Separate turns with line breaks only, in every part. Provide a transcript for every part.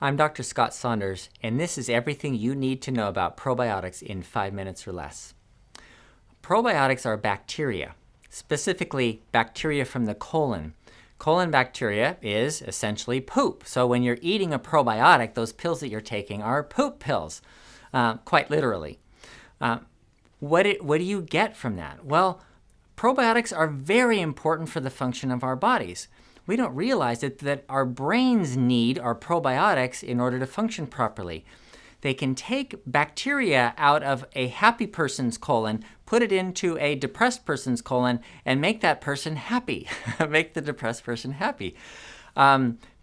I'm Dr. Scott Saunders, and this is everything you need to know about probiotics in 5 minutes or less. Probiotics are bacteria, specifically bacteria from the colon. Colon bacteria is essentially poop. So when you're eating a probiotic, those pills that you're taking are poop pills, quite literally. What do you get from that? Well, probiotics are very important for the function of our bodies. We don't realize it that our brains need our probiotics in order to function properly. They can take bacteria out of a happy person's colon, put it into a depressed person's colon, and make that person happy, make the depressed person happy.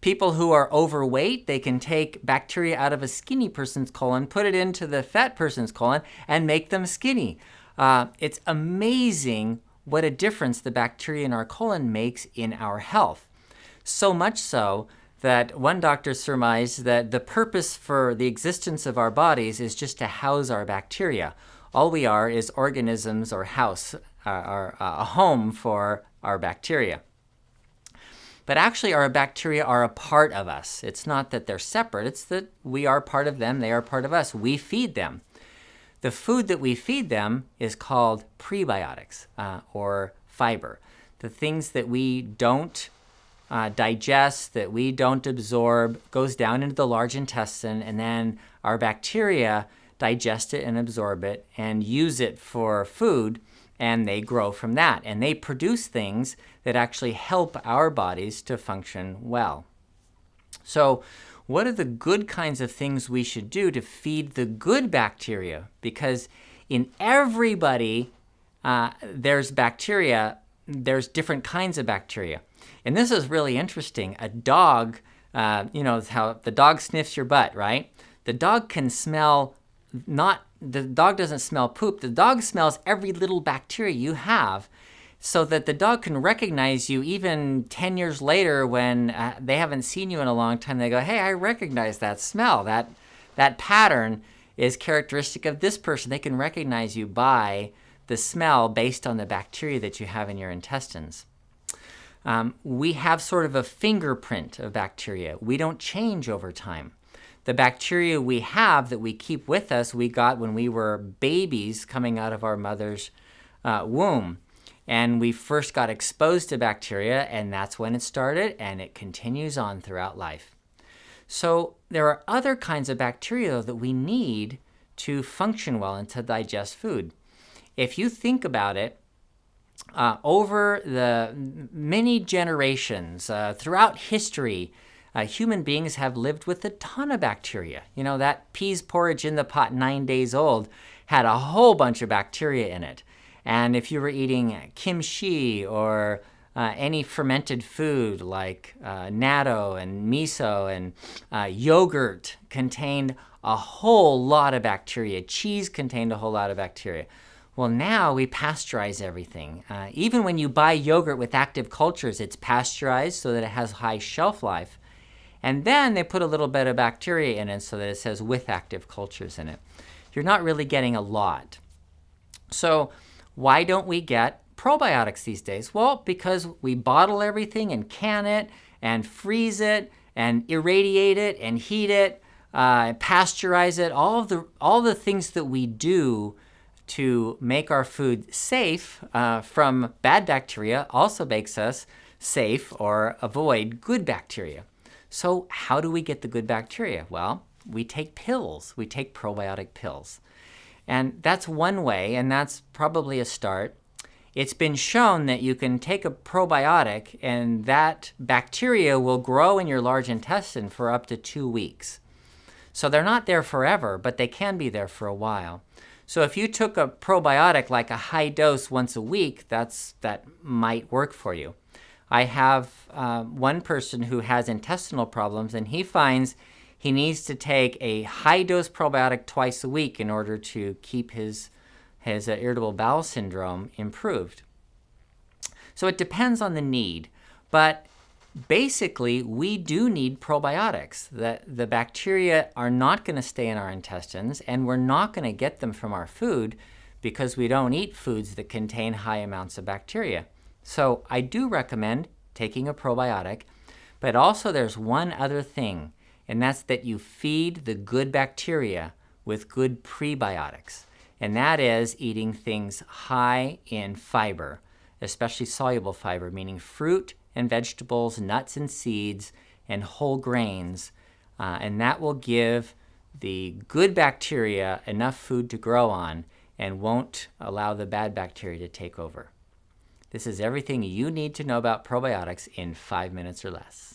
People who are overweight, they can take bacteria out of a skinny person's colon, put it into the fat person's colon, and make them skinny. It's amazing what a difference the bacteria in our colon makes in our health. So much so that one doctor surmised that the purpose for the existence of our bodies is just to house our bacteria. All we are is organisms or a home for our bacteria. But actually, our bacteria are a part of us. It's not that they're separate. It's that we are part of them. They are part of us. We feed them. The food that we feed them is called prebiotics or fiber. The things that we don't digest, that we don't absorb, goes down into the large intestine, and then our bacteria digest it and absorb it and use it for food, and they grow from that. And they produce things that actually help our bodies to function well. So what are the good kinds of things we should do to feed the good bacteria? Because in everybody, there's bacteria, there's different kinds of bacteria. And this is really interesting. A dog, how the dog sniffs your butt, right? The dog can smell the dog doesn't smell poop. The dog smells every little bacteria you have, so that the dog can recognize you even 10 years later when they haven't seen you in a long time. They go, hey, I recognize that smell. That pattern is characteristic of this person. They can recognize you by the smell based on the bacteria that you have in your intestines. We have sort of a fingerprint of bacteria. We don't change over time. The bacteria we have that we keep with us, we got when we were babies coming out of our mother's womb. And we first got exposed to bacteria, and that's when it started, and it continues on throughout life. So there are other kinds of bacteria, though, that we need to function well and to digest food. If you think about it, over the many generations, throughout history, human beings have lived with a ton of bacteria. You know, that peas porridge in the pot 9 days old had a whole bunch of bacteria in it. And if you were eating kimchi or any fermented food like natto and miso and yogurt contained a whole lot of bacteria. Cheese contained a whole lot of bacteria. Well, now we pasteurize everything. Even when you buy yogurt with active cultures, it's pasteurized so that it has high shelf life. And then they put a little bit of bacteria in it so that it says with active cultures in it. You're not really getting a lot. So why don't we get probiotics these days? Well, because we bottle everything and can it and freeze it and irradiate it and heat it, pasteurize it, all the things that we do to make our food safe from bad bacteria also makes us safe or avoid good bacteria. So how do we get the good bacteria? Well, we take pills. We take probiotic pills. And that's one way, and that's probably a start. It's been shown that you can take a probiotic and that bacteria will grow in your large intestine for up to 2 weeks. So they're not there forever, but they can be there for a while. So if you took a probiotic like a high dose once a week, that might work for you. I have one person who has intestinal problems, and he finds he needs to take a high-dose probiotic twice a week in order to keep his irritable bowel syndrome improved. So it depends on the need, but basically we do need probiotics. The bacteria are not going to stay in our intestines, and we're not going to get them from our food because we don't eat foods that contain high amounts of bacteria. So I do recommend taking a probiotic, but also there's one other thing, and that's that you feed the good bacteria with good prebiotics, and that is eating things high in fiber, especially soluble fiber, meaning fruit and vegetables, nuts and seeds, and whole grains, and that will give the good bacteria enough food to grow on and won't allow the bad bacteria to take over. This is everything you need to know about probiotics in 5 minutes or less.